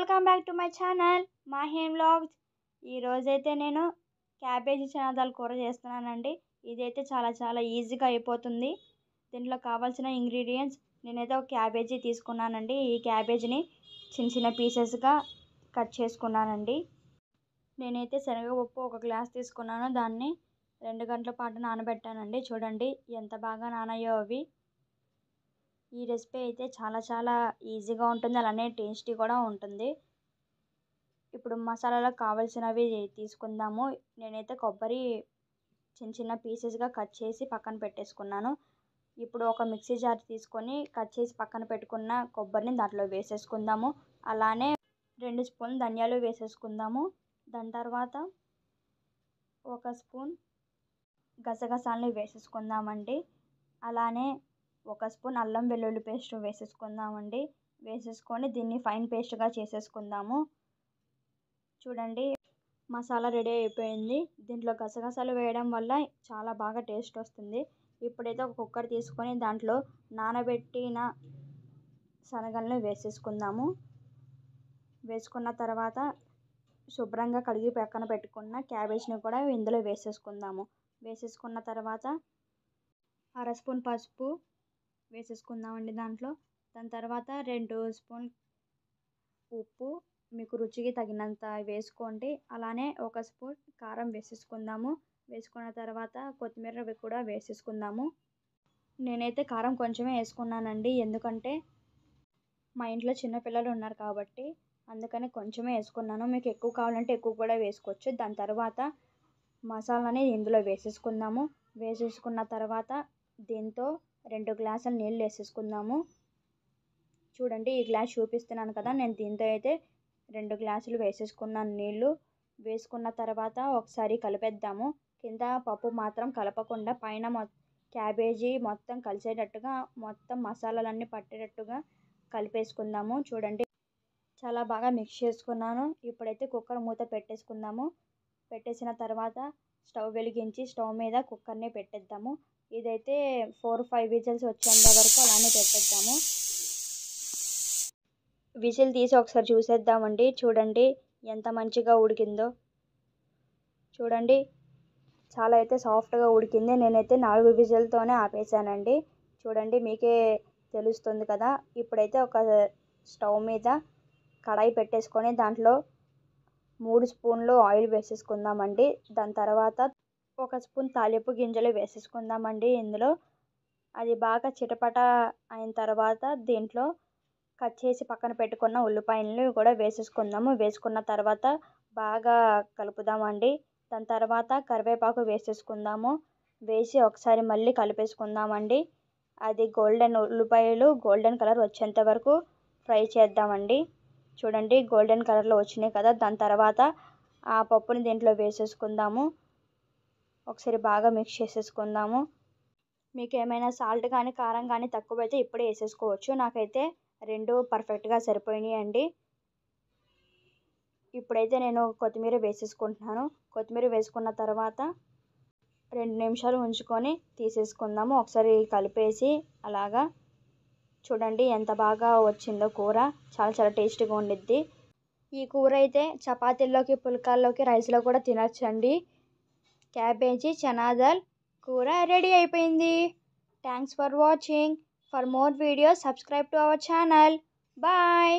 Welcome back to my channel Mahem vlogs. ఈరోజైతే నేను cabbage చనాదాల కూర చేస్తున్నానండి. ఇదైతే చాలా చాలా ఈజీగా అయిపోతుంది. దీంట్లో కావాల్సిన ఇంగ్రీడియంట్స్ నేనైతే ఒక క్యాబేజీ తీసుకున్నానండి. ఈ క్యాబేజీని చిన్న చిన్న పీసెస్గా కట్ చేసుకున్నానండి. నేనైతే శనగపప్పు ఒక గ్లాస్ తీసుకున్నాను. దాన్ని 2 గంటల పాటు నానబెట్టానండి. చూడండి ఎంత బాగా నానాయో అవి. ఈ రెసిపీ అయితే చాలా చాలా ఈజీగా ఉంటుంది, అలానే టేస్టీ కూడా ఉంటుంది. ఇప్పుడు మసాలాలకు కావాల్సినవి తీసుకుందాము. నేనైతే కొబ్బరి చిన్న చిన్న పీసెస్గా కట్ చేసి పక్కన పెట్టేసుకున్నాను. ఇప్పుడు ఒక మిక్సీ జార్ తీసుకొని కట్ చేసి పక్కన పెట్టుకున్న కొబ్బరిని దాంట్లో వేసేసుకుందాము. అలానే 2 స్పూన్ ధనియాలు వేసేసుకుందాము. దాని తర్వాత 1 స్పూన్ గసగసాలని వేసేసుకుందామండి. అలానే 1 స్పూన్ అల్లం వెల్లుల్లి పేస్ట్ వేసేసుకుందామండి. వేసేసుకొని దీన్ని ఫైన్ పేస్ట్గా చేసేసుకుందాము. చూడండి మసాలా రెడీ అయిపోయింది. దీంట్లో గసగసాలు వేయడం వల్ల చాలా బాగా టేస్ట్ వస్తుంది. ఇప్పుడైతే ఒక కుక్కర్ తీసుకొని దాంట్లో నానబెట్టిన శనగలను వేసేసుకుందాము. వేసుకున్న తర్వాత శుభ్రంగా కడిగి పక్కన పెట్టుకున్న క్యాబేజ్ని కూడా ఇందులో వేసేసుకుందాము. వేసేసుకున్న తర్వాత 1/2 స్పూన్ పసుపు వేసేసుకుందామండి దాంట్లో. దాని తర్వాత 2 స్పూన్ ఉప్పు మీకు రుచికి తగినంత వేసుకోండి. అలానే 1 స్పూన్ కారం వేసేసుకుందాము. వేసుకున్న తర్వాత కొత్తిమీర కూడా వేసేసుకుందాము. నేనైతే కారం కొంచెమే వేసుకున్నానండి, ఎందుకంటే మా ఇంట్లో చిన్నపిల్లలు ఉన్నారు కాబట్టి అందుకని కొంచెమే వేసుకున్నాను. మీకు ఎక్కువ కావాలంటే ఎక్కువ కూడా వేసుకోవచ్చు. దాని తర్వాత మసాలాని ఇందులో వేసేసుకుందాము. వేసేసుకున్న తర్వాత దీంతో 2 గ్లాసుల నీళ్ళు వేసేసుకుందాము. చూడండి ఈ గ్లాస్ చూపిస్తున్నాను కదా, నేను దీంతో అయితే 2 గ్లాసులు వేసేసుకున్నాను నీళ్ళు. వేసుకున్న తర్వాత ఒకసారి కలిపేద్దాము. కింద పప్పు మాత్రం కలపకుండా పైన క్యాబేజీ మొత్తం కలిసేటట్టుగా మొత్తం మసాలాలన్నీ పట్టేటట్టుగా కలిపేసుకుందాము. చూడండి చాలా బాగా మిక్స్ చేసుకున్నాను. ఇప్పుడైతే కుక్కర్ మూత పెట్టేసుకుందాము. పెట్టేసిన తర్వాత స్టవ్ వెలిగించి స్టవ్ మీద కుక్కర్ని పెట్టేద్దాము. ఇదైతే 4-5 విజిల్స్ వచ్చేంత వరకు అలానే పెట్టేద్దాము. విజిల్ తీసి ఒకసారి చూసేద్దామండి. చూడండి ఎంత మంచిగా ఉడికిందో. చూడండి చాలా అయితే సాఫ్ట్గా ఉడికింది. నేనైతే 4 విజిల్తోనే ఆపేసానండి. చూడండి మీకే తెలుస్తుంది కదా. ఇప్పుడైతే ఒక స్టవ్ మీద కడాయి పెట్టేసుకొని దాంట్లో 3 స్పూన్లు ఆయిల్ వేసేసుకుందామండి. దాని తర్వాత 1 స్పూన్ తాలింపు గింజలు వేసేసుకుందామండి ఇందులో. అది బాగా చిటపట అయిన తర్వాత దీంట్లో కట్ చేసి పక్కన పెట్టుకున్న ఉల్లిపాయలను కూడా వేసేసుకుందాము. వేసుకున్న తర్వాత బాగా కలుపుదామండి. దాని తర్వాత కరివేపాకు వేసేసుకుందాము. వేసి ఒకసారి మళ్ళీ కలిపేసుకుందామండి. అది ఉల్లిపాయలు గోల్డెన్ కలర్ వచ్చేంత వరకు ఫ్రై చేద్దామండి. చూడండి గోల్డెన్ కలర్లో వచ్చినాయి కదా. దాని తర్వాత ఆ పప్పుని దీంట్లో వేసేసుకుందాము. ఒకసారి బాగా మిక్స్ చేసేసుకుందాము. మీకు ఏమైనా సాల్ట్ కానీ కారం కానీ తక్కువైతే ఇప్పుడే వేసేసుకోవచ్చు. నాకైతే 2 పర్ఫెక్ట్గా సరిపోయినాయండి. ఇప్పుడైతే నేను కొత్తిమీర వేసేసుకుంటున్నాను. కొత్తిమీర వేసుకున్న తర్వాత 2 నిమిషాలు ఉంచుకొని తీసేసుకుందాము. ఒకసారి కలిపేసి అలాగా. చూడండి ఎంత బాగా వచ్చిందో కూర. చాలా చాలా టేస్టీగా ఉండిద్ది. ఈ కూర అయితే చపాతీల్లోకి, పుల్కాల్లోకి, రైస్లో కూడా తినచ్చండి. క్యాబేజీ చనాదాల్ కూర రెడీ అయిపోయింది. Thanks for watching. For more videos subscribe to our channel. Bye.